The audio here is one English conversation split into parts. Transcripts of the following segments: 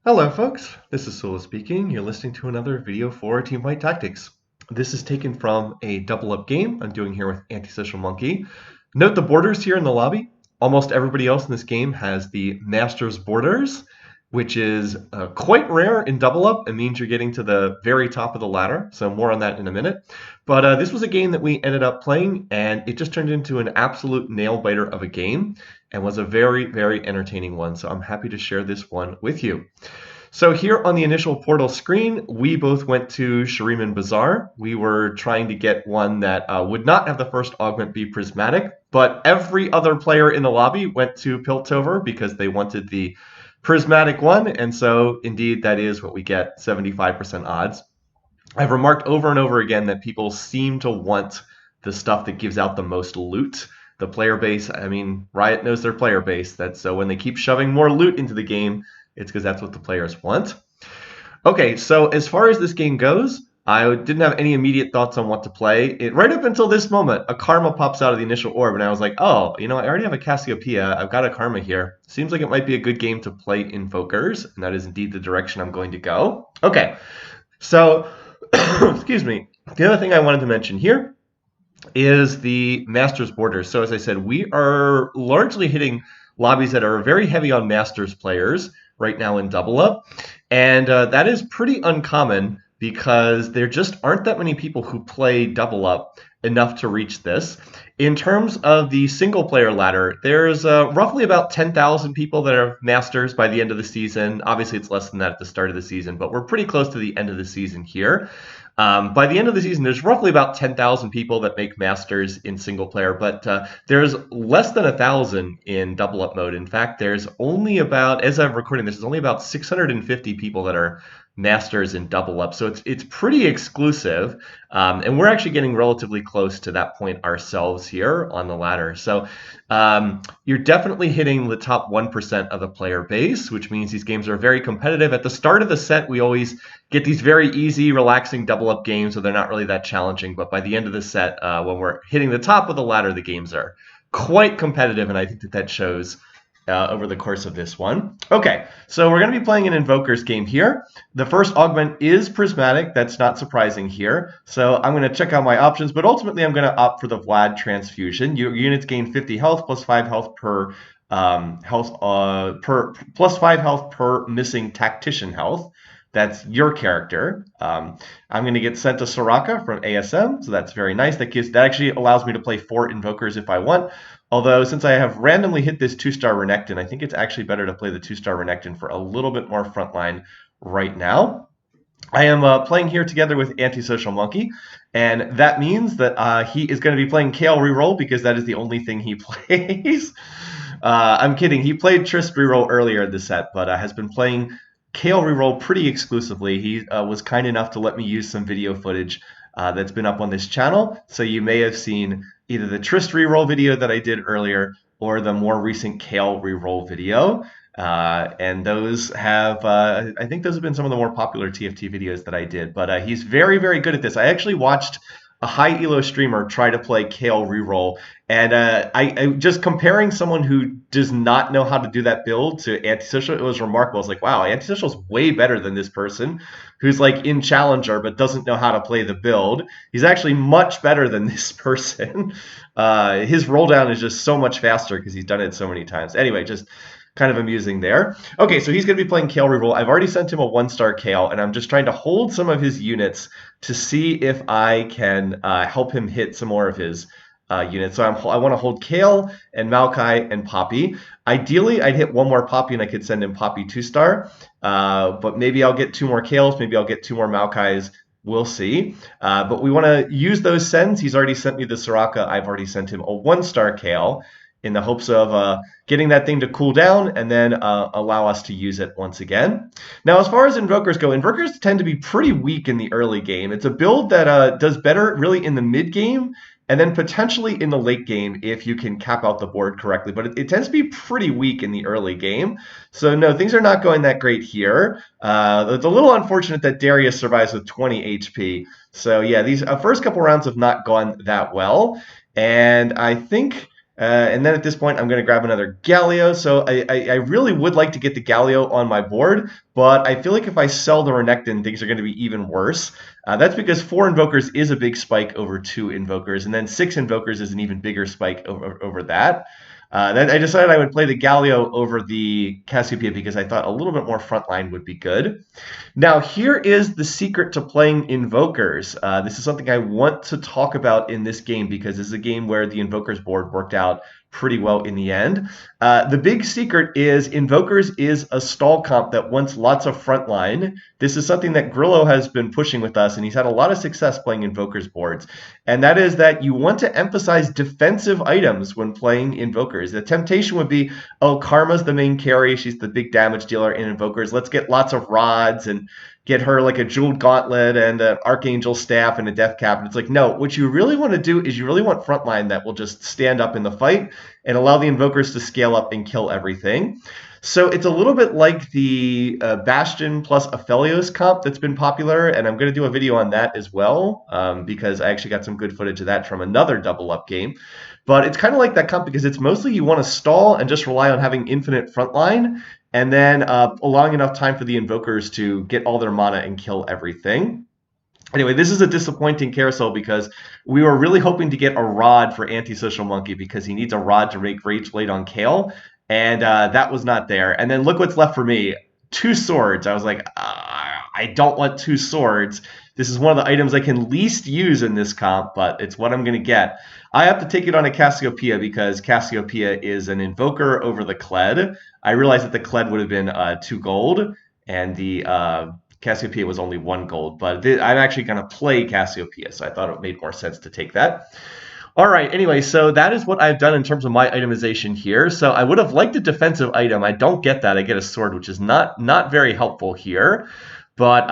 Hello folks, this is Sula speaking. You're listening to another video for Teamfight Tactics. This is taken from a double-up game I'm doing here with Antisocialmunky. Note the borders here in the lobby. Almost everybody else in this game has the Master's borders, which is quite rare in double-up. It means you're getting to the very top of the ladder, so more on that in a minute. But this was a game that we ended up playing, and it just turned into an absolute nail-biter of a game and was a very, very entertaining one, so I'm happy to share this one with you. So here on the initial portal screen, we both went to Shuriman Bazaar. We were trying to get one that would not have the first augment be prismatic, but every other player in the lobby went to Piltover because they wanted the prismatic one, and so indeed that is what we get, 75% odds. I've remarked over and over again that people seem to want the stuff that gives out the most loot. The player base, I mean, Riot knows their player base. That's so when they keep shoving more loot into the game, it's because that's what the players want. Okay, so as far as this game goes, I didn't have any immediate thoughts on what to play. Right up until this moment, a Karma pops out of the initial orb, and I was like, oh, I already have a Cassiopeia. I've got a Karma here. Seems like it might be a good game to play Invokers, and that is indeed the direction I'm going to go. Okay, so, excuse me. The other thing I wanted to mention here is the Masters borders. So as I said, we are largely hitting lobbies that are very heavy on Masters players right now in double up, and that is pretty uncommon because there just aren't that many people who play double up enough to reach this. In terms of the single player ladder, there's roughly about 10,000 people that are Masters by the end of the season. Obviously it's less than that at the start of the season, but we're pretty close to the end of the season here. By the end of the season, there's roughly about 10,000 people that make Masters in single player, but there's less than 1,000 in double up mode. In fact, there's only about, as I'm recording this, there's only about 650 people that are Masters in double up. So it's pretty exclusive, and we're actually getting relatively close to that point ourselves here on the ladder. So you're definitely hitting the top 1% of the player base, which means these games are very competitive. At the start of the set, we always get these very easy, relaxing double up games, so they're not really that challenging. But by the end of the set, when we're hitting the top of the ladder, the games are quite competitive, and I think that shows over the course of this one. Okay, so we're going to be playing an Invokers game here. The first augment is prismatic. That's not surprising here. So I'm going to check out my options, but ultimately I'm going to opt for the Vlad transfusion. Your units gain 50 health plus 5 health per plus 5 health per missing tactician health. That's your character. I'm going to get sent to Soraka from ASM, so that's very nice. That actually allows me to play 4 Invokers if I want. Although, since I have randomly hit this 2-star Renekton, I think it's actually better to play the 2-star Renekton for a little bit more frontline right now. I am playing here together with Antisocialmunky, and that means that he is going to be playing Kale Reroll because that is the only thing he plays. I'm kidding. He played Trist Reroll earlier in the set, but has been playing Kale Reroll pretty exclusively. He was kind enough to let me use some video footage that's been up on this channel, so you may have seen either the Trist reroll video that I did earlier or the more recent Kale reroll video. And those have, I think those have been some of the more popular TFT videos that I did. But he's very, very good at this. I actually watched a high elo streamer try to play Kale reroll, and I just comparing someone who does not know how to do that build to Antisocial, it was remarkable. I was like, wow, Antisocial's way better than this person who's like in Challenger but doesn't know how to play the build. He's actually much better than this person. His roll down is just so much faster because he's done it so many times. Anyway, just kind of amusing there. Okay, so he's going to be playing Kale reroll. I've already sent him a 1-star Kale, and I'm just trying to hold some of his units to see if I can help him hit some more of his units. So I want to hold Kale and Maokai and Poppy. Ideally, I'd hit one more Poppy and I could send him Poppy 2-star, but maybe I'll get 2 more Kales, maybe I'll get 2 more Maokais. We'll see. But we want to use those sends. He's already sent me the Soraka. I've already sent him a 1-star Kale in the hopes of getting that thing to cool down and then allow us to use it once again. Now, as far as Invokers go, Invokers tend to be pretty weak in the early game. It's a build that does better really in the mid game and then potentially in the late game if you can cap out the board correctly. But it tends to be pretty weak in the early game. So no, things are not going that great here. It's a little unfortunate that Darius survives with 20 HP. So yeah, these first couple rounds have not gone that well. And I think And then at this point, I'm going to grab another Galio. So I really would like to get the Galio on my board, but I feel like if I sell the Renekton, things are going to be even worse. That's because 4 Invokers is a big spike over 2 Invokers, and then 6 Invokers is an even bigger spike over that. Then I decided I would play the Galio over the Cassiopeia because I thought a little bit more frontline would be good. Now, here is the secret to playing Invokers. This is something I want to talk about in this game because this is a game where the Invokers board worked out pretty well in the end. The big secret is Invokers is a stall comp that wants lots of frontline. This is something that Grillo has been pushing with us, and he's had a lot of success playing Invokers boards. And that is that you want to emphasize defensive items when playing Invokers. The temptation would be, oh, Karma's the main carry. She's the big damage dealer in Invokers. Let's get lots of rods and get her like a jeweled gauntlet and an archangel staff and a death cap. And it's like, no, what you really want to do is you really want frontline that will just stand up in the fight and allow the Invokers to scale up and kill everything. So it's a little bit like the Bastion plus Aphelios comp that's been popular, and I'm going to do a video on that as well because I actually got some good footage of that from another double up game. But it's kind of like that comp because it's mostly you want to stall and just rely on having infinite frontline, and then allowing enough time for the Invokers to get all their mana and kill everything. Anyway, this is a disappointing carousel because we were really hoping to get a rod for Antisocialmunky because he needs a rod to make Rage Blade on Kale, and that was not there. And then look what's left for me. 2 swords. I was like, I don't want 2 swords. This is one of the items I can least use in this comp, but it's what I'm going to get. I have to take it on a Cassiopeia because Cassiopeia is an Invoker over the Kled. I realized that the Kled would have been 2 gold, and the Cassiopeia was only 1 gold. But I'm actually going to play Cassiopeia, so I thought it made more sense to take that. All right, anyway, so that is what I've done in terms of my itemization here. So I would have liked a defensive item. I don't get that. I get a sword, which is not very helpful here. But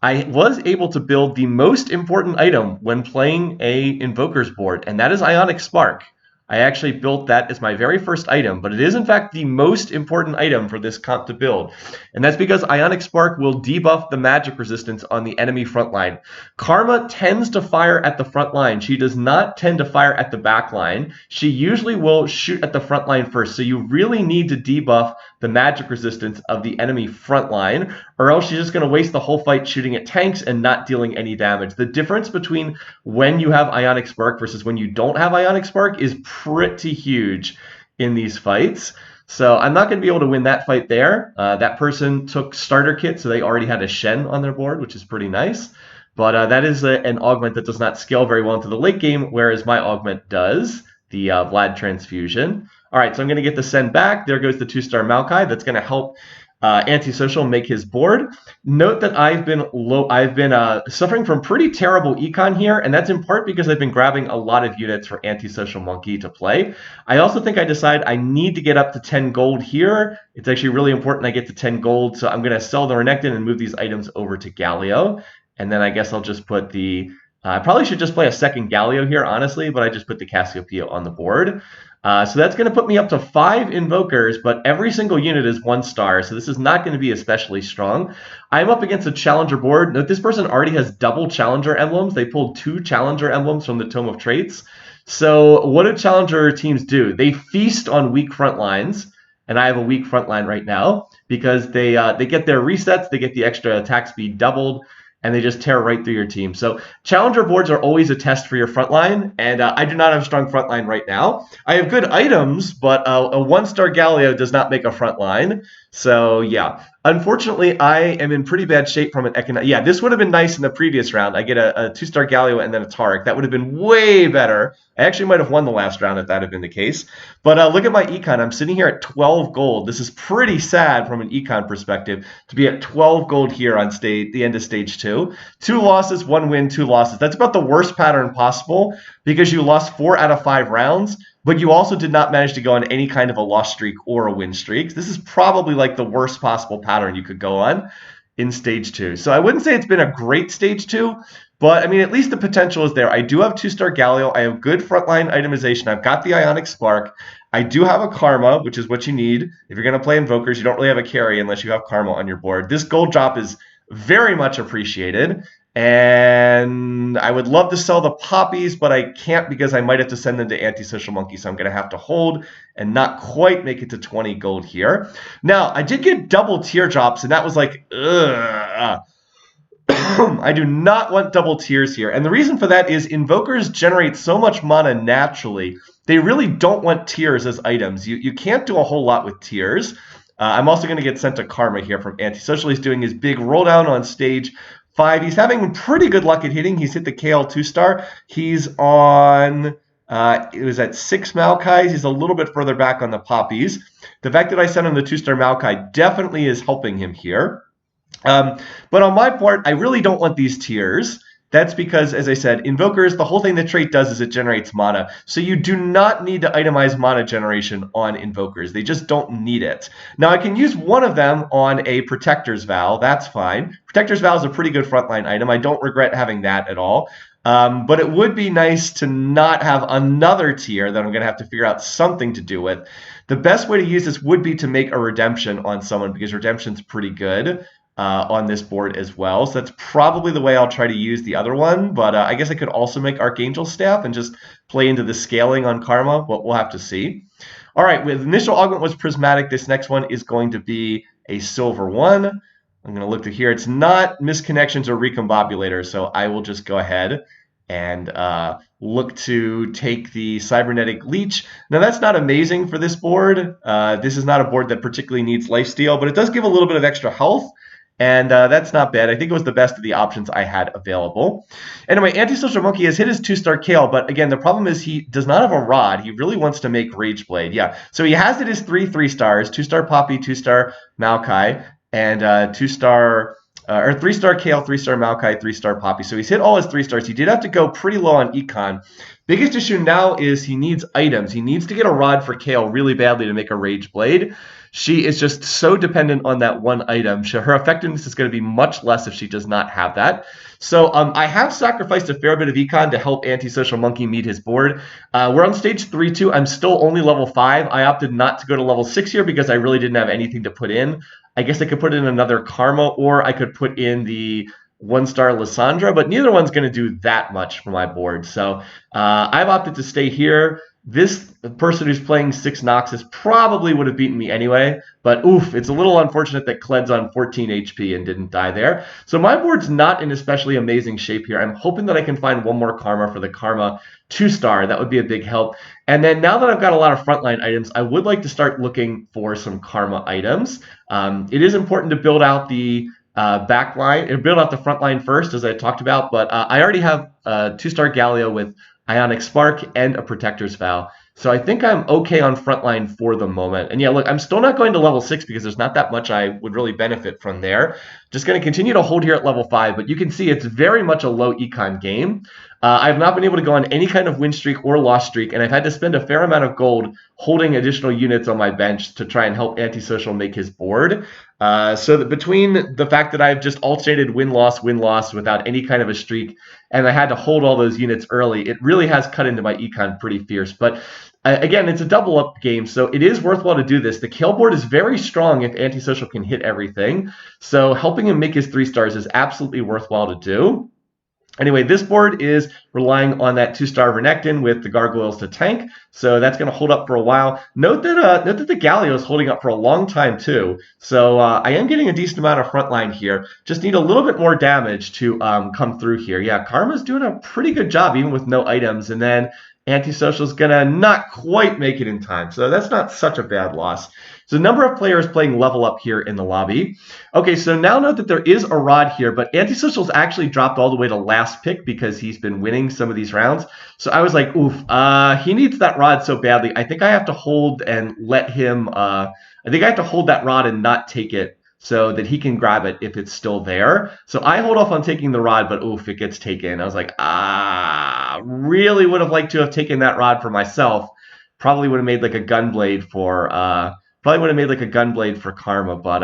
I was able to build the most important item when playing a Invokers board, and that is Ionic Spark. I actually built that as my very first item, but it is in fact the most important item for this comp to build. And that's because Ionic Spark will debuff the magic resistance on the enemy front line. Karma tends to fire at the front line. She does not tend to fire at the back line. She usually will shoot at the front line first. So you really need to debuff the magic resistance of the enemy front line, or else she's just going to waste the whole fight shooting at tanks and not dealing any damage. The difference between when you have Ionic Spark versus when you don't have Ionic Spark is pretty huge in these fights. So I'm not going to be able to win that fight there. That person took starter kit, so they already had a Shen on their board, which is pretty nice. But that is an augment that does not scale very well into the late game, whereas my augment does, the Vlad Transfusion. All right, so I'm going to get the send back. There goes the 2-star Maokai. That's going to help Antisocial make his board. Note that I've been suffering from pretty terrible econ here, and that's in part because I've been grabbing a lot of units for Antisocialmunky to play. I also think I decide I need to get up to 10 gold here. It's actually really important I get to 10 gold, so I'm going to sell the Renekton and move these items over to Galio. And then I guess I'll just put the... I probably should just play a second Galio here, honestly, but I just put the Cassiopeia on the board. So that's going to put me up to 5 Invokers, but every single unit is 1 star, so this is not going to be especially strong. I'm up against a Challenger board. Note this person already has double Challenger emblems. They pulled 2 Challenger emblems from the Tome of Traits. So what do Challenger teams do? They feast on weak front lines, and I have a weak front line right now because they get their resets, they get the extra attack speed doubled, and they just tear right through your team. So Challenger boards are always a test for your front line, and I do not have a strong front line right now. I have good items, but a 1-star Galio does not make a front line. So yeah, unfortunately, I am in pretty bad shape from an economic... Yeah, this would have been nice in the previous round. I get a 2-star Galio and then a Taric. That would have been way better. I actually might have won the last round if that had been the case. But look at my econ. I'm sitting here at 12 gold. This is pretty sad from an econ perspective to be at 12 gold here on the end of stage 2. 2 losses, 1 win, 2 losses. That's about the worst pattern possible because you lost 4 out of 5 rounds, but you also did not manage to go on any kind of a loss streak or a win streak. This is probably like the worst possible pattern you could go on in stage 2. So I wouldn't say it's been a great stage 2, but I mean, at least the potential is there. I do have 2-star Galio. I have good frontline itemization. I've got the Ionic Spark. I do have a Karma, which is what you need. If you're going to play Invokers, you don't really have a carry unless you have Karma on your board. This gold drop is very much appreciated. And I would love to sell the poppies, but I can't because I might have to send them to Antisocial Monkey, so I'm going to have to hold and not quite make it to 20 gold here. Now, I did get double teardrops, and that was like, ugh. I do not want double tears here. And the reason for that is Invokers generate so much mana naturally. They really don't want tears as items. You can't do a whole lot with tears. I'm also going to get sent to Karma here from Antisocial. He's doing his big roll down on stage 5. He's having pretty good luck at hitting. He's hit the KL 2-star. He's on... it was at 6 Maokais. He's a little bit further back on the poppies. The fact that I sent him the 2-star Maokai definitely is helping him here. But on my part, I really don't want these tiers. That's because, as I said, Invokers, the whole thing the trait does is it generates mana. So you do not need to itemize mana generation on Invokers. They just don't need it. Now, I can use one of them on a Protector's Vow. That's fine. Protector's Vow is a pretty good frontline item. I don't regret having that at all. But it would be nice to not have another tier that I'm going to have to figure out something to do with. The best way to use this would be to make a Redemption on someone because Redemption's pretty good. On this board as well. So that's probably the way I'll try to use the other one. But I guess I could also make Archangel Staff and just play into the scaling on Karma, but we'll have to see. All right, with initial augment was Prismatic. This next one is going to be a silver 1. I'm going to look to here. It's not Misconnections or Recombobulator, so I will just go ahead and look to take the Cybernetic Leech. Now, that's not amazing for this board. This is not a board that particularly needs lifesteal, but it does give a little bit of extra health. And that's not bad. I think it was the best of the options I had available. Anyway, Antisocial Monkey has hit his 2-star Kale, but again, the problem is he does not have a rod. He really wants to make Rage Blade. Yeah, so he has hit his 3-3-stars, 2-star Poppy, 2-star Maokai, and 2-star... or 3-star Kale, 3-star Maokai, 3-star Poppy. So he's hit all his 3-stars. He did have to go pretty low on Econ. Biggest issue now is he needs items. He needs to get a rod for Kale really badly to make a Rage Blade. She is just so dependent on that one item. Her effectiveness is going to be much less if she does not have that. So I have sacrificed a fair bit of Econ to help Antisocial Monkey meet his board. We're on stage 3-2. I'm still only level 5. I opted not to go to level 6 here because I really didn't have anything to put in. I guess I could put in another Karma, or I could put in the 1-star Lysandra, but neither one's going to do that much for my board. So I've opted to stay here. This person who's playing 6 Noxus probably would have beaten me anyway, but oof, it's a little unfortunate that Kled's on 14 HP and didn't die there. So my board's not in especially amazing shape here. I'm hoping that I can find one more Karma for the Karma 2-star. That would be a big help. And then now that I've got a lot of frontline items, I would like to start looking for some Karma items. It is important to build out the backline, or build out the front line first, as I talked about, but I already have a 2-star Galio with Ionic Spark and a Protector's Vow. So I think I'm okay on frontline for the moment. And yeah, look, I'm still not going to level 6 because there's not that much I would really benefit from there. Just going to continue to hold here at level 5, but you can see it's very much a low econ game. I've not been able to go on any kind of win streak or loss streak, and I've had to spend a fair amount of gold holding additional units on my bench to try and help Antisocial make his board. So that between the fact that I've just alternated win-loss without any kind of a streak, and I had to hold all those units early, it really has cut into my econ pretty fierce. But again, it's a double-up game, so it is worthwhile to do this. The kill board is very strong if Antisocial can hit everything, so helping him make his 3-stars is absolutely worthwhile to do. Anyway, this board is relying on that 2-star Renekton with the Gargoyles to tank, so that's going to hold up for a while. Note that the Galio is holding up for a long time too, so I am getting a decent amount of frontline here. Just need a little bit more damage to come through here. Yeah, Karma's doing a pretty good job even with no items, and then Antisocial's going to not quite make it in time, so that's not such a bad loss. So number of players playing level up here in the lobby. Okay, so now note that there is a rod here, but Antisocial's actually dropped all the way to last pick because he's been winning some of these rounds. So I was like, oof, he needs that rod so badly. I think I have to hold and let him, I think I have to hold that rod and not take it so that he can grab it if it's still there. So I hold off on taking the rod, but oof, it gets taken. I was like, really would have liked to have taken that rod for myself. Probably would have made like a Gunblade for, Karma, but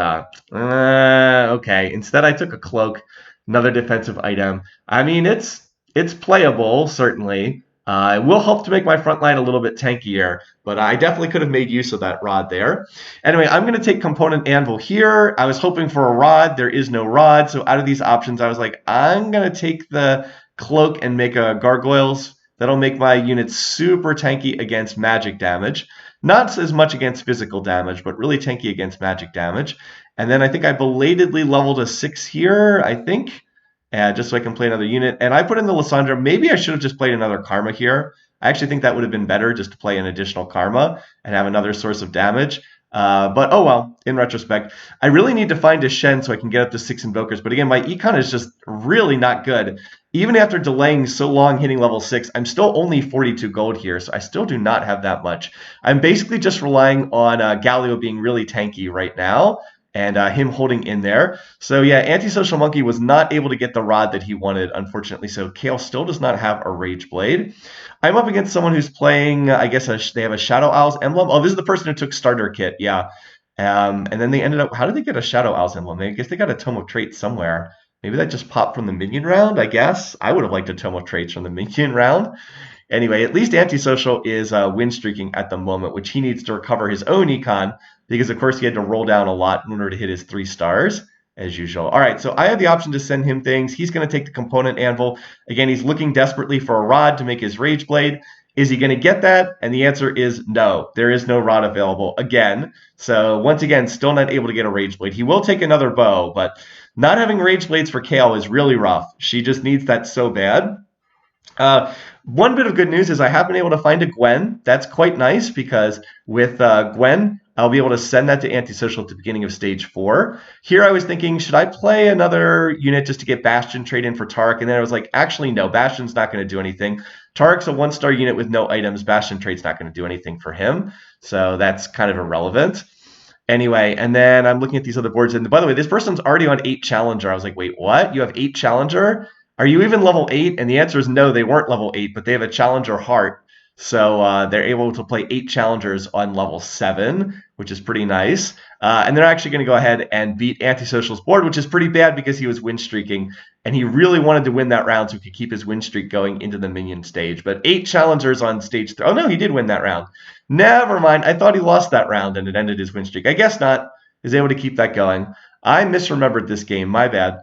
okay. Instead, I took a cloak, another defensive item. I mean, it's playable, certainly. It will help to make my front line a little bit tankier, but I definitely could have made use of that rod there. Anyway, I'm going to take component anvil here. I was hoping for a rod. There is no rod, so out of these options, I was like, I'm going to take the cloak and make a gargoyles. That'll make my units super tanky against magic damage. Not as much against physical damage, but really tanky against magic damage. And then I think I belatedly leveled a 6 here, I think, just so I can play another unit. And I put in the Lysandra. Maybe I should have just played another Karma here. I actually think that would have been better, just to play an additional Karma and have another source of damage. But oh well, in retrospect. I really need to find a Shen so I can get up to 6 Invokers. But again, my econ is just really not good. Even after delaying so long hitting level 6, I'm still only 42 gold here, so I still do not have that much. I'm basically just relying on Galio being really tanky right now, and him holding in there. So yeah, Antisocial Monkey was not able to get the rod that he wanted, unfortunately. So Kale still does not have a Rage Blade. I'm up against someone who's playing, I guess they have a Shadow Owl's emblem. Oh, this is the person who took starter kit, yeah. And then they ended up, how did they get a Shadow Owl's emblem? I guess they got a Tome of Traits somewhere. Maybe that just popped from the minion round, I guess. I would have liked a Tome of Traits from the minion round. Anyway, at least Antisocial is win streaking at the moment, which he needs to recover his own econ, because of course he had to roll down a lot in order to hit his 3 stars, as usual. All right, so I have the option to send him things. He's going to take the component anvil. Again, he's looking desperately for a rod to make his Rage Blade. Is he going to get that? And the answer is no. There is no rod available again. So once again, still not able to get a Rage Blade. He will take another bow, but not having Rage Blades for Kale is really rough. She just needs that so bad. One bit of good news is I have been able to find a Gwen. That's quite nice because with Gwen, I'll be able to send that to Antisocial at the beginning of stage 4. Here I was thinking, should I play another unit just to get Bastion trade in for Tarek? And then I was like, actually, no, Bastion's not going to do anything. Tarek's a 1-star unit with no items. Bastion trade's not going to do anything for him. So that's kind of irrelevant. Anyway, and then I'm looking at these other boards. And by the way, this person's already on 8 Challenger. I was like, wait, what? You have 8 Challenger? Are you even level 8? And the answer is no, they weren't level 8, but they have a Challenger Heart. So they're able to play 8 Challengers on level 7, which is pretty nice. And they're actually going to go ahead and beat Antisocial's board, which is pretty bad because he was win streaking. And he really wanted to win that round so he could keep his win streak going into the minion stage. But 8 Challengers on stage 3. Oh, no, he did win that round. Never mind. I thought he lost that round and it ended his win streak. I guess not. He was able to keep that going. I misremembered this game. My bad.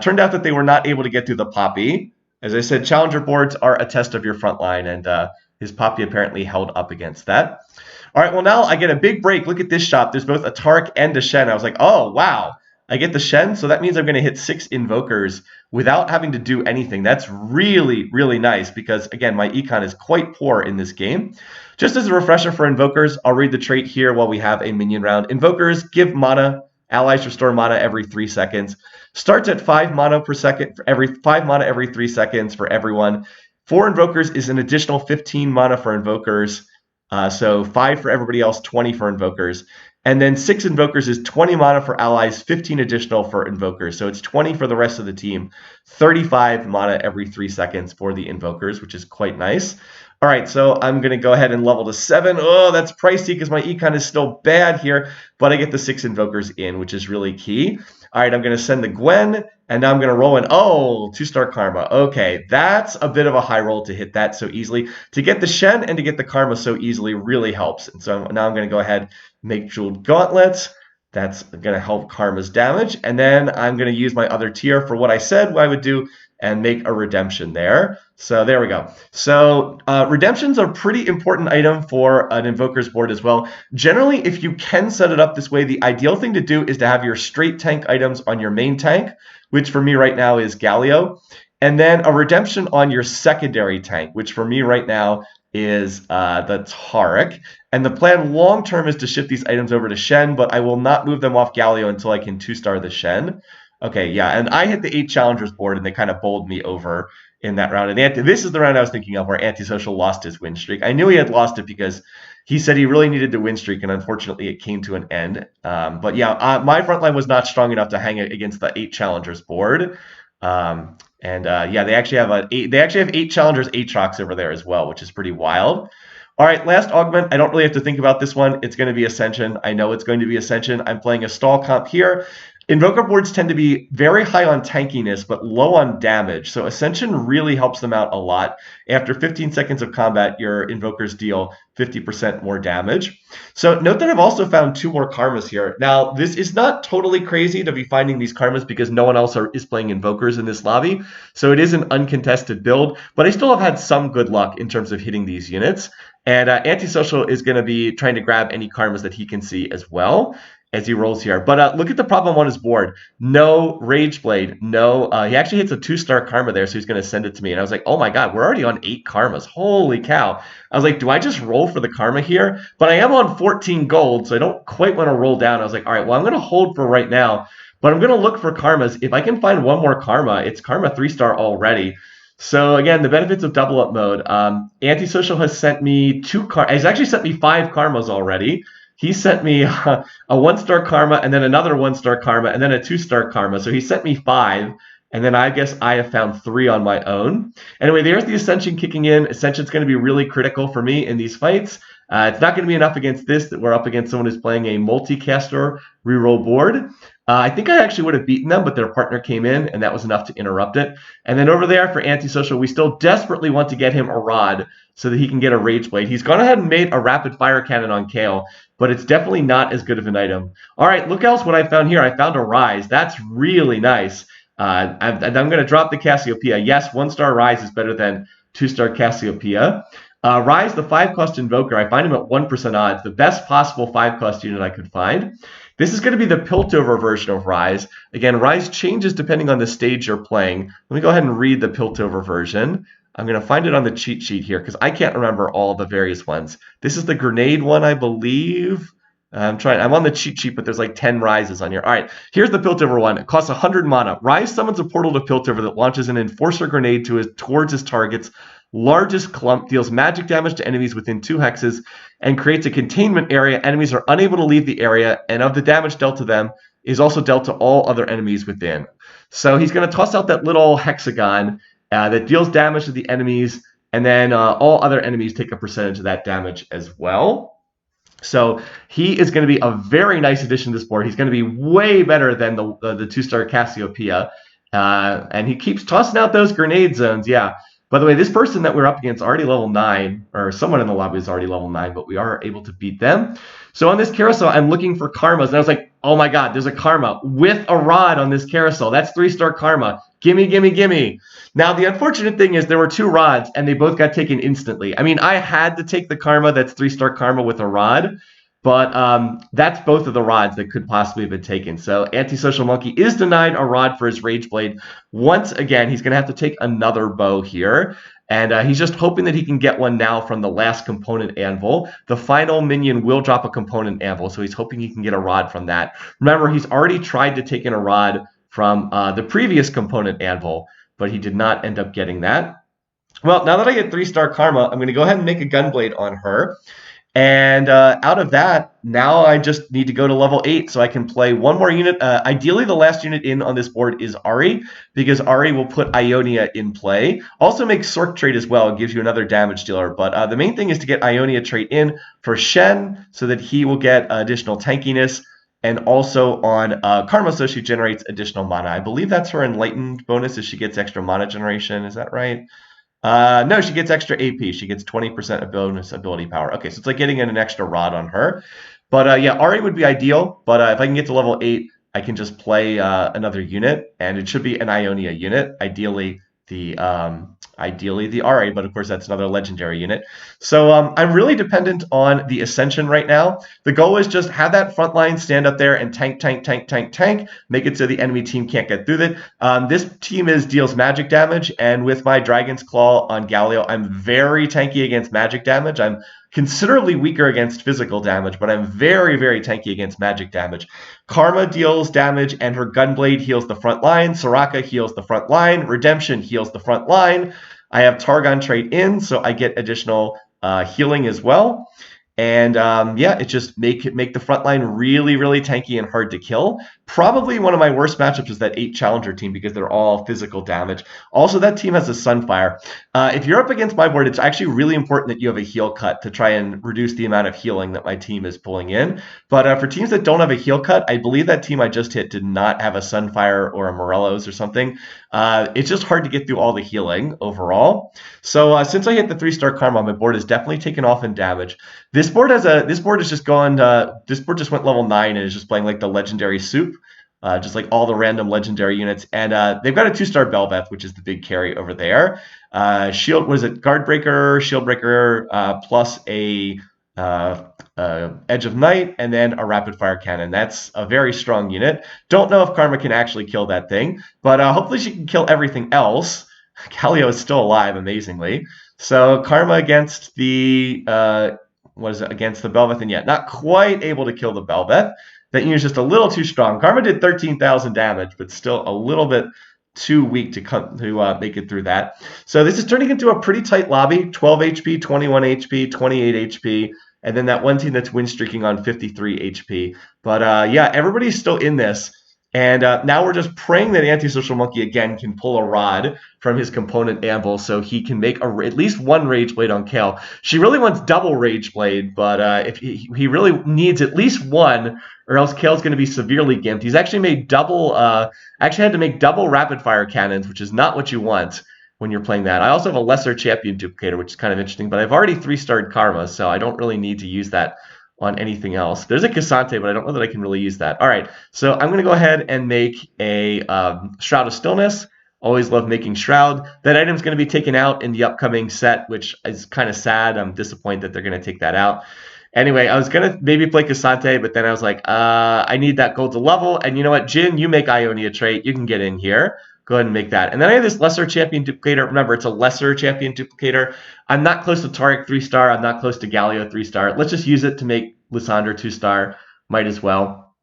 Turned out that they were not able to get through the Poppy. As I said, Challenger boards are a test of your front line, and his Poppy apparently held up against that. All right, well, now I get a big break. Look at this shop. There's both a Tarek and a Shen. I was like, oh, wow. I get the Shen, so that means I'm going to hit 6 Invokers without having to do anything. That's really, really nice because, again, my econ is quite poor in this game. Just as a refresher for Invokers, I'll read the trait here while we have a minion round. Invokers give mana. Allies restore mana every 3 seconds. Starts at 5 mana per second, for every 5 mana every 3 seconds for everyone. 4 Invokers is an additional 15 mana for Invokers. So 5 for everybody else, 20 for Invokers. And then 6 Invokers is 20 mana for allies, 15 additional for Invokers. So it's 20 for the rest of the team. 35 mana every 3 seconds for the Invokers, which is quite nice. All right, so I'm going to go ahead and level to 7. Oh, that's pricey because my econ is still bad here, but I get the 6 Invokers in, which is really key. All right, I'm going to send the Gwen, and now I'm going to roll in. Oh, 2-star Karma. Okay, that's a bit of a high roll to hit that so easily. To get the Shen and to get the Karma so easily really helps. And so now I'm going to go ahead and make Jeweled Gauntlets. That's going to help Karma's damage. And then I'm going to use my other tier for what I said I would do and make a redemption there. So there we go. So redemptions are a pretty important item for an Invoker's board as well. Generally, if you can set it up this way, the ideal thing to do is to have your straight tank items on your main tank, which for me right now is Galio, and then a redemption on your secondary tank, which for me right now is the Tarek. And the plan long-term is to shift these items over to Shen, but I will not move them off Galio until I can 2-star the Shen. Okay, yeah, and I hit the 8 Challengers board, and they kind of bowled me over in that round. And this is the round I was thinking of where Antisocial lost his win streak. I knew he had lost it because he said he really needed to win streak, and unfortunately it came to an end. But yeah, my front line was not strong enough to hang it against the 8 Challengers board. Yeah, they actually have 8 Challengers Aatrox over there as well, which is pretty wild. All right, last augment. I don't really have to think about this one. It's going to be Ascension. I know it's going to be Ascension. I'm playing a stall comp here. Invoker boards tend to be very high on tankiness, but low on damage. So Ascension really helps them out a lot. After 15 seconds of combat, your Invokers deal 50% more damage. So note that I've also found 2 more Karmas here. Now, this is not totally crazy to be finding these Karmas because no one else is playing Invokers in this lobby. So it is an uncontested build, but I still have had some good luck in terms of hitting these units. And Antisocial is going to be trying to grab any Karmas that he can see as well as he rolls here. But look at the problem on his board. No Rage Blade. No, he actually hits a 2-star Karma there, so he's going to send it to me. And I was like, oh my god, we're already on 8 Karmas. Holy cow. I was like, do I just roll for the Karma here? But I am on 14 gold, so I don't quite want to roll down. I was like, all right, well, I'm going to hold for right now. But I'm going to look for Karmas. If I can find one more Karma, it's Karma 3-star already. So again, the benefits of double up mode. Antisocial has sent me 2 Karmas. He's actually sent me 5 Karmas already. He sent me a 1-star Karma, and then another 1-star Karma, and then a 2-star Karma. So he sent me 5, and then I guess I have found 3 on my own. Anyway, there's the Ascension kicking in. Ascension's going to be really critical for me in these fights. It's not going to be enough against this, that we're up against someone who's playing a multi-caster reroll board. I think I actually would have beaten them, but their partner came in, and that was enough to interrupt it. And then over there for Antisocial, we still desperately want to get him a rod so that he can get a Rage Blade. He's gone ahead and made a Rapid Fire Cannon on Kale, but it's definitely not as good of an item. All right, look else what I found here. I found a Rise. That's really nice. I'm going to drop the Cassiopeia. Yes, 1-star Rise is better than 2-star Cassiopeia. Rise, the 5-cost Invoker, I find him at 1% odds, the best possible 5-cost unit I could find. This is going to be the Piltover version of Rise. Again, Rise changes depending on the stage you're playing. Let me go ahead and read the Piltover version. I'm going to find it on the cheat sheet here because I can't remember all the various ones. This is the grenade one, I believe. I'm on the cheat sheet, but there's like 10 Rises on here. All right, here's the Piltover one. It costs 100 mana. Rise summons a portal to Piltover that launches an Enforcer grenade towards his target's largest clump, deals magic damage to enemies within 2 hexes, and creates a containment area. Enemies are unable to leave the area, and of the damage dealt to them is also dealt to all other enemies within. So he's going to toss out that little hexagon that deals damage to the enemies, and then all other enemies take a percentage of that damage as well. So he is going to be a very nice addition to this board. He's going to be way better than the 2-star Cassiopeia. And he keeps tossing out those grenade zones. Yeah. By the way, this person that we're up against already level 9, or someone in the lobby is already level 9, but we are able to beat them. So on this carousel, I'm looking for Karmas, and I was like, oh my god, there's a Karma with a rod on this carousel. That's 3-star Karma. Gimme, gimme, gimme. Now, the unfortunate thing is there were 2 rods, and they both got taken instantly. I mean, I had to take the Karma that's 3-star Karma with a rod, but that's both of the rods that could possibly have been taken. So Antisocial Monkey is denied a rod for his Rage Blade. Once again, he's going to have to take another bow here. And he's just hoping that he can get one now from the last component anvil. The final minion will drop a component anvil, so he's hoping he can get a rod from that. Remember, he's already tried to take in a rod from the previous component anvil, but he did not end up getting that. Well, now that I get 3-star Karma, I'm going to go ahead and make a Gunblade on her. And out of that, now I just need to go to level 8 so I can play one more unit. Ideally, the last unit in on this board is Ari, because Ari will put Ionia in play. Also makes Sork trait as well. It gives you another damage dealer. But the main thing is to get Ionia trait in for Shen so that he will get additional tankiness. And also on Karma, so she generates additional mana. I believe that's her Enlightened bonus as she gets extra mana generation. Is that right? No, she gets extra AP. She gets 20% of bonus ability power. Okay, so it's like getting an extra rod on her. But yeah, Ari would be ideal. But if I can get to level 8, I can just play another unit, and it should be an Ionia unit. Ideally the Ari, but of course that's another legendary unit. So I'm really dependent on the Ascension right now. The goal is just have that front line stand up there and tank, make it so the enemy team can't get through it. This team deals magic damage, and with my Dragon's Claw on Galileo, I'm very tanky against magic damage. I'm considerably weaker against physical damage, but I'm very, very tanky against magic damage. Karma deals damage, and her Gunblade heals the front line. Soraka heals the front line. Redemption heals the front line. I have Targon trait in, so I get additional healing as well. And yeah, it just make the front line really, really tanky and hard to kill. Probably one of my worst matchups is that 8 Challenger team because they're all physical damage. Also, that team has a Sunfire. If you're up against my board, it's actually really important that you have a heal cut to try and reduce the amount of healing that my team is pulling in. But for teams that don't have a heal cut, I believe that team I just hit did not have a Sunfire or a Morello's or something. It's just hard to get through all the healing overall. So since I hit the 3-star Karma, my board is definitely taken off in damage. This board is just gone. This board just went level 9 and is just playing like the legendary soup, just like all the random legendary units. And they've got a 2-star Belveth, which is the big carry over there. Shield, was it Guard Breaker, Shield Breaker, plus a Edge of Night, and then a Rapid Fire Cannon. That's a very strong unit. Don't know if Karma can actually kill that thing, but hopefully she can kill everything else. Galio is still alive, amazingly. So Karma against the against the Belveth, and yet not quite able to kill the Belveth. That unit is just a little too strong. Karma did 13,000 damage, but still a little bit too weak to make it through that. So this is turning into a pretty tight lobby: 12 HP, 21 HP, 28 HP, and then that one team that's win streaking on 53 HP. But yeah, everybody's still in this. And now we're just praying that Antisocialmunky again can pull a rod from his component anvil so he can make at least one Rage Blade on Kale. She really wants double Rage Blade, but if he really needs at least one, or else Kale's going to be severely gimped. He's actually made double, actually had to make double Rapid Fire Cannons, which is not what you want when you're playing that. I also have a Lesser Champion Duplicator, which is kind of interesting, but I've already 3-starred Karma, so I don't really need to use that on anything else. There's a Cassante, but I don't know that I can really use that. All right, so I'm going to go ahead and make a Shroud of Stillness. Always love making Shroud. That item's going to be taken out in the upcoming set, which is kind of sad. I'm disappointed that they're going to take that out. Anyway, I was going to maybe play Cassante, but then I was like, I need that gold to level. And you know what, Jin, you make Ionia trait. You can get in here. Go ahead and make that. And then I have this Lesser Champion Duplicator. Remember, it's a Lesser Champion Duplicator. I'm not close to Taric 3-star. I'm not close to Galio 3-star. Let's just use it to make Lysandra 2-star. Might as well.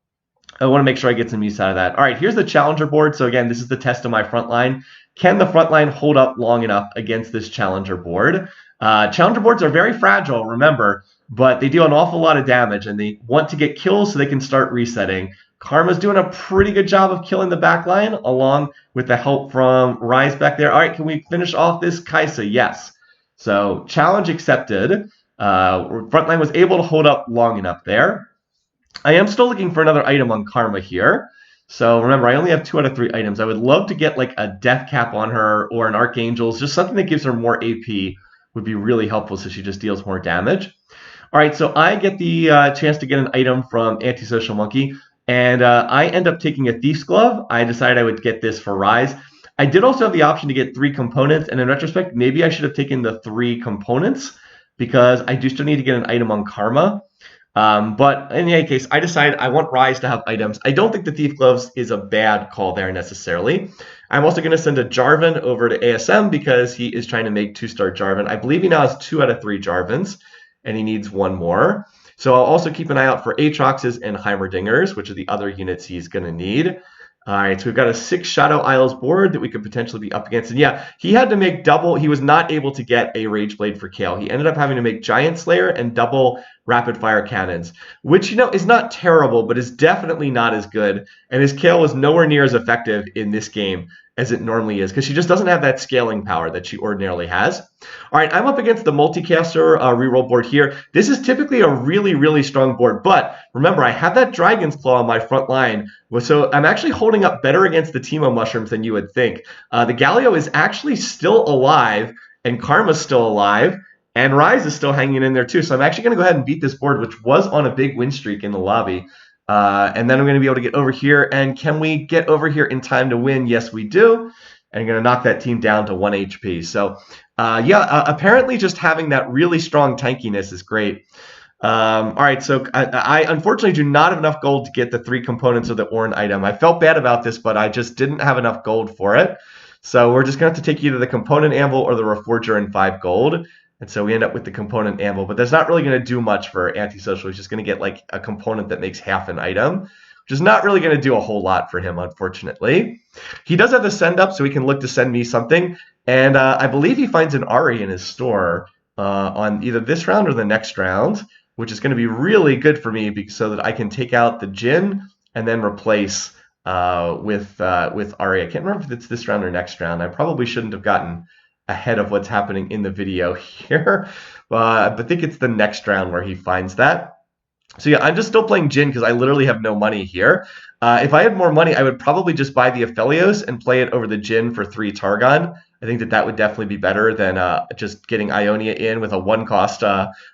I want to make sure I get some use out of that. All right, here's the Challenger board. So again, this is the test of my front line. Can the front line hold up long enough against this Challenger board? Challenger boards are very fragile, remember, but they deal an awful lot of damage, and they want to get kills so they can start resetting. Karma's doing a pretty good job of killing the back line, along with the help from Rise back there. All right, can we finish off this Kaisa? Yes. So challenge accepted. Frontline was able to hold up long enough there. I am still looking for another item on Karma here. So remember, I only have 2 out of 3 items. I would love to get like a Death Cap on her or an Archangel's. Just something that gives her more AP would be really helpful so she just deals more damage. All right, so I get the chance to get an item from Antisocialmunky. And I end up taking a Thief's Glove. I decided I would get this for Rise. I did also have the option to get 3 components, and in retrospect, maybe I should have taken the 3 components because I do still need to get an item on Karma. But in any case, I decided I want Rise to have items. I don't think the Thief Gloves is a bad call there necessarily. I'm also going to send a Jarvan over to ASM because he is trying to make 2-star Jarvan. I believe he now has 2 out of 3 Jarvans, and he needs 1 more. So I'll also keep an eye out for Aatroxes and Heimerdingers, which are the other units he's going to need. All right, so we've got a 6 Shadow Isles board that we could potentially be up against. And yeah, he had to make double. He was not able to get a Rage Blade for Kale. He ended up having to make Giant Slayer and double Rapid Fire Cannons, which, you know, is not terrible, but is definitely not as good. And his Kale was nowhere near as effective in this game as it normally is, because she just doesn't have that scaling power that she ordinarily has. All right, I'm up against the Multicaster reroll board here. This is typically a really, really strong board, but remember, I have that Dragon's Claw on my front line, so I'm actually holding up better against the Teemo Mushrooms than you would think. The Galio is actually still alive, and Karma's still alive, and Rise is still hanging in there too, so I'm actually going to go ahead and beat this board, which was on a big win streak in the lobby. And then I'm going to be able to get over here. And can we get over here in time to win? Yes, we do. And I'm going to knock that team down to 1 HP. So, yeah, apparently just having that really strong tankiness is great. All right, so I unfortunately do not have enough gold to get the 3 components of the Ornn item. I felt bad about this, but I just didn't have enough gold for it. So we're just going to have to take either the component anvil or the Reforger and 5 gold. And so we end up with the component anvil, but that's not really going to do much for Antisocial. He's just going to get like a component that makes half an item, which is not really going to do a whole lot for him, unfortunately. He does have the send up, so he can look to send me something. And I believe he finds an Ari in his store on either this round or the next round. which is going to be really good for me so that I can take out the Jin and then replace with Ari. I can't remember if it's this round or next round. I probably shouldn't have gotten ahead of what's happening in the video here, but I think it's the next round where he finds that. So yeah, I'm just still playing Jin because I literally have no money here. If I had more money, I would probably just buy the Aphelios and play it over the Jin for 3 Targon. I think that would definitely be better than just getting Ionia in with a 1-cost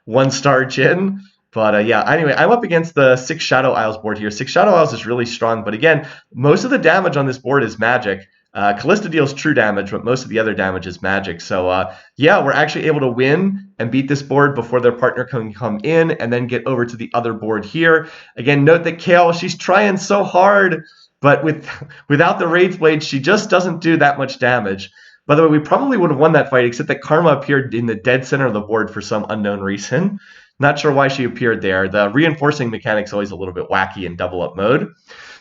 1-star Jin. But yeah, anyway, I'm up against the 6 Shadow Isles board here. 6 Shadow Isles is really strong, but again, most of the damage on this board is magic. Callista deals true damage, but most of the other damage is magic. So yeah, we're actually able to win and beat this board before their partner can come in and then get over to the other board here. Again, note that Kale, she's trying so hard, but without the Rage Blade, she just doesn't do that much damage. By the way, we probably would have won that fight, except that Karma appeared in the dead center of the board for some unknown reason. Not sure why she appeared there. The reinforcing mechanic's always a little bit wacky in double up mode.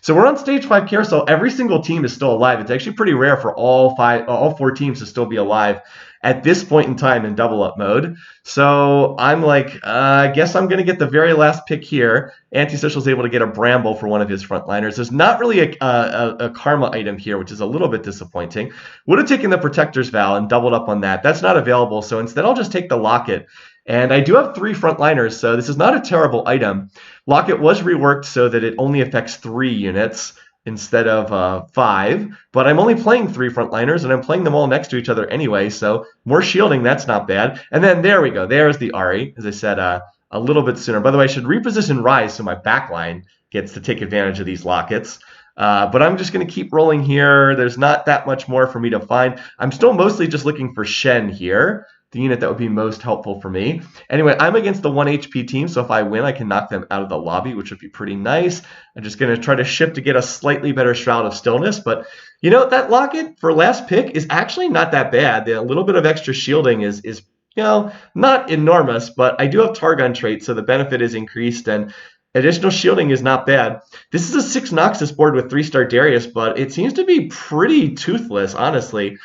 So we're on stage 5 carousel. Every single team is still alive. It's actually pretty rare for all 4 teams to still be alive at this point in time in double up mode. So I'm like, I guess I'm going to get the very last pick here. Antisocial's able to get a Bramble for one of his frontliners. There's not really a Karma item here, which is a little bit disappointing. Would have taken the Protector's Vow and doubled up on that. That's not available, so instead I'll just take the Locket. And I do have 3 frontliners, so this is not a terrible item. Locket was reworked so that it only affects 3 units instead of 5, but I'm only playing 3 frontliners, and I'm playing them all next to each other anyway, so more shielding, that's not bad. And then there we go, there's the Ari, as I said, a little bit sooner. By the way, I should reposition Rise so my backline gets to take advantage of these Lockets. But I'm just going to keep rolling here. There's not that much more for me to find. I'm still mostly just looking for Shen here, the unit that would be most helpful for me. Anyway, I'm against the 1 HP team, so if I win, I can knock them out of the lobby, which would be pretty nice. I'm just going to try to shift to get a slightly better Shroud of Stillness, but you know, that Locket for last pick is actually not that bad. A little bit of extra shielding is you know, not enormous, but I do have Targon trait, so the benefit is increased, and additional shielding is not bad. This is a 6 Noxus board with 3-star Darius, but it seems to be pretty toothless, honestly.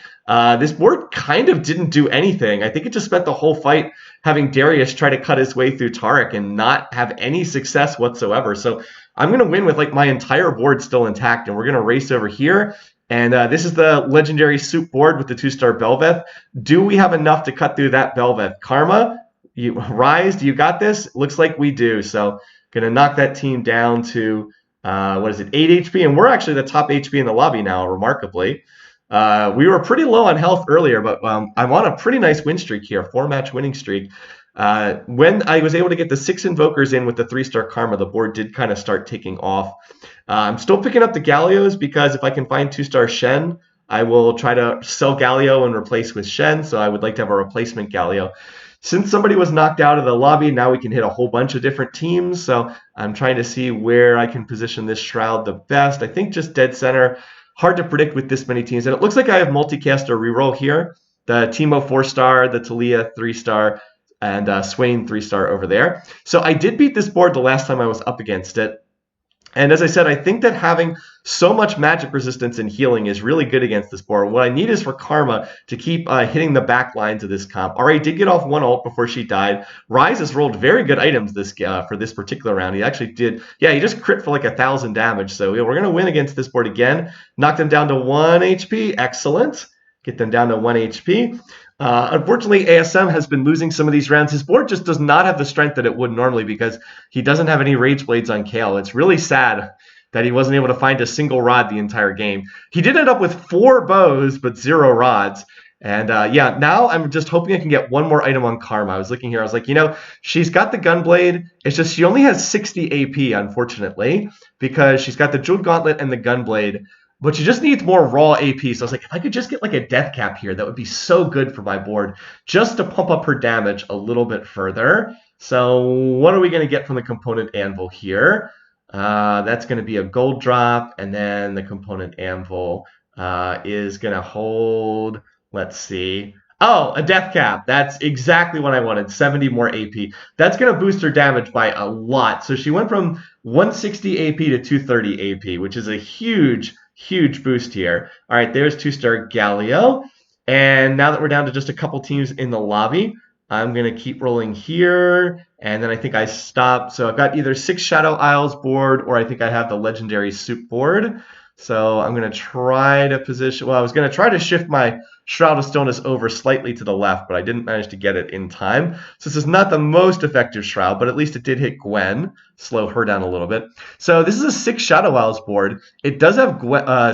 This board kind of didn't do anything. I think it just spent the whole fight having Darius try to cut his way through Taric and not have any success whatsoever. So I'm going to win with like my entire board still intact, and we're going to race over here. And this is the legendary soup board with the 2-star Belveth. Do we have enough to cut through that Belveth? Karma, Rise, do you got this? Looks like we do. So going to knock that team down to, 8 HP, and we're actually the top HP in the lobby now, remarkably. We were pretty low on health earlier, but I'm on a pretty nice win streak here, 4-match winning streak. When I was able to get the 6 Invokers in with the 3-star Karma, the board did kind of start taking off. I'm still picking up the Gallios because if I can find 2-star Shen, I will try to sell Gallio and replace with Shen, so I would like to have a replacement Gallio. Since somebody was knocked out of the lobby, now we can hit a whole bunch of different teams, so I'm trying to see where I can position this Shroud the best. I think just dead center. Hard to predict with this many teams, and it looks like I have multicaster reroll here. The Teemo 4-star, the Talia 3-star, and Swain 3-star over there. So I did beat this board the last time I was up against it. And as I said, I think that having so much magic resistance and healing is really good against this board. What I need is for Karma to keep hitting the back lines of this comp. Alright, did get off 1 ult before she died. Rise has rolled very good items for this particular round. He actually did, yeah, he just crit for like 1,000 damage. So yeah, we're going to win against this board again. Knock them down to 1 HP. Excellent. Get them down to 1 HP. Unfortunately, ASM has been losing some of these rounds. His board just does not have the strength that it would normally because he doesn't have any Rage Blades on Kale. It's really sad that he wasn't able to find a single rod the entire game. He did end up with 4 bows, but 0 rods. And yeah, now I'm just hoping I can get 1 more item on Karma. I was looking here. I was like, you know, she's got the Gunblade. It's just she only has 60 AP, unfortunately, because she's got the Jeweled Gauntlet and the Gunblade. But she just needs more raw AP. So I was like, if I could just get like a death cap here, that would be so good for my board, just to pump up her damage a little bit further. So what are we going to get from the component anvil here? That's going to be a gold drop, and then the component anvil is going to hold, let's see. Oh, a death cap. That's exactly what I wanted, 70 more AP. That's going to boost her damage by a lot. So she went from 160 AP to 230 AP, which is a huge boost here. All right, there's 2-star Gallio. And now that we're down to just a couple teams in the lobby, I'm going to keep rolling here, and then I think I stop. So I've got either 6 Shadow Isles board, or I think I have the Legendary Soup board. So I'm going to try to position, well, I was going to try to shift my Shroud of Stillness over slightly to the left, but I didn't manage to get it in time. So this is not the most effective Shroud, but at least it did hit Gwen, slow her down a little bit. So this is a 6 Shadow Isles board. It does have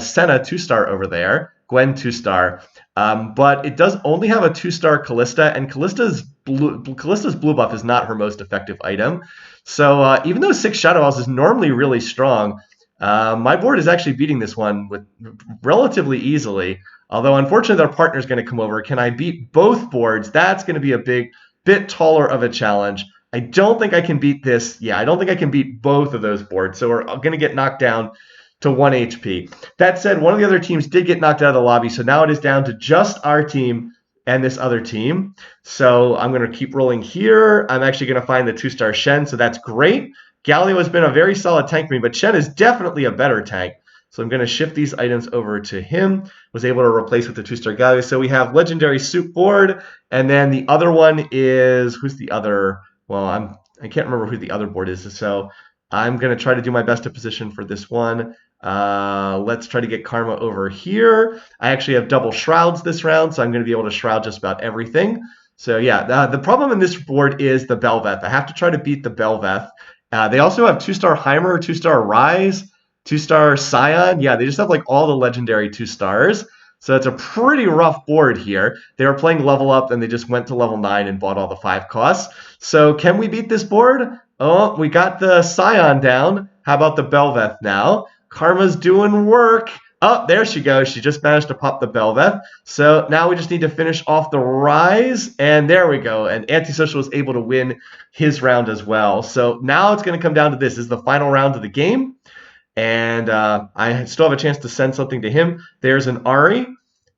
Senna 2-star over there, Gwen 2-star. But it does only have a 2-star Callista, and Callista's blue buff is not her most effective item. So even though 6 Shadow Isles is normally really strong, my board is actually beating this one with relatively easily. Although unfortunately their partner is going to come over. Can I beat both boards? That's going to be a bit taller of a challenge. I don't think I can beat this. Yeah, I don't think I can beat both of those boards. So we're going to get knocked down to 1 HP. That said, one of the other teams did get knocked out of the lobby, so now it is down to just our team and this other team. So I'm going to keep rolling here. I'm actually going to find the 2-star Shen, so that's great. Galio has been a very solid tank for me, but Shen is definitely a better tank. So I'm going to shift these items over to him. Was able to replace with the 2-star Galio. So we have Legendary Soup board, and then the other one is, who's the other? Well, I can't remember who the other board is, so I'm going to try to do my best to position for this one. Let's try to get Karma over here. I actually have double Shrouds this round, so I'm going to be able to Shroud just about everything. So yeah, the problem in this board is the Belveth. I have to try to beat the Belveth. They also have 2-star Heimer, 2-star Rise, 2-star Scion. Yeah, they just have like all the legendary 2-stars. So it's a pretty rough board here. They were playing level up, and they just went to level 9 and bought all the 5 costs. So can we beat this board? Oh, we got the Scion down. How about the Belveth now? Karma's doing work. Oh, there she goes. She just managed to pop the Belveth. So now we just need to finish off the Rise. And there we go. And Antisocial was able to win his round as well. So now it's going to come down to this. This is the final round of the game. And I still have a chance to send something to him. There's an Ari.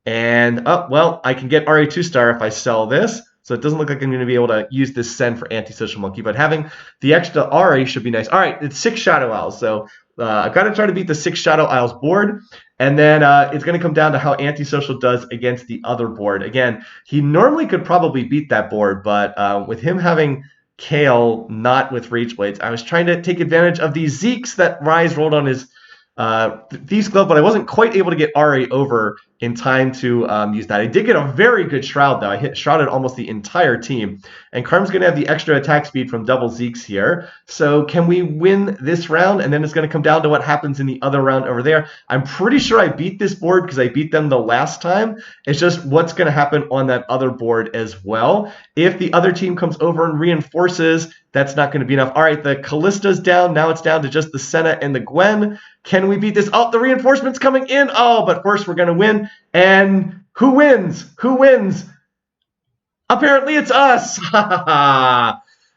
And, oh, well, I can get Ari 2-star if I sell this. So it doesn't look like I'm going to be able to use this send for Antisocial Monkey. But having the extra Ari should be nice. All right, it's 6 Shadow Isles. So I've got to try to beat the 6 Shadow Isles board. And then it's going to come down to how Antisocial does against the other board. Again, he normally could probably beat that board. But with him having Kale, not with Rage Blades, I was trying to take advantage of these Zeeks that Rise rolled on his Thieves Glove, but I wasn't quite able to get Ari over in time to use that. I did get a very good Shroud, though. I shrouded almost the entire team. And Karm's going to have the extra attack speed from double Zeeks here. So can we win this round? And then it's going to come down to what happens in the other round over there. I'm pretty sure I beat this board because I beat them the last time. It's just what's going to happen on that other board as well. If the other team comes over and reinforces, that's not going to be enough. All right, the Callista's down. Now it's down to just the Senna and the Gwen. Can we beat this? Oh, the reinforcement's coming in. Oh, but first we're going to win. And who wins? Who wins? Apparently it's us.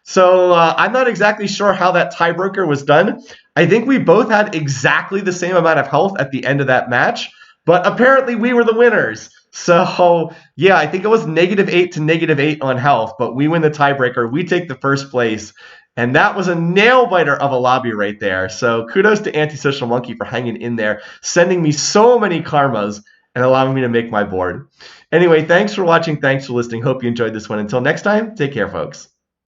So I'm not exactly sure how that tiebreaker was done. I think we both had exactly the same amount of health at the end of that match. But apparently we were the winners. So, yeah, I think it was -8 to -8 on health, but we win the tiebreaker. We take the first place, and that was a nail-biter of a lobby right there. So kudos to Antisocial Monkey for hanging in there, sending me so many karmas, and allowing me to make my board. Anyway, thanks for watching. Thanks for listening. Hope you enjoyed this one. Until next time, take care, folks.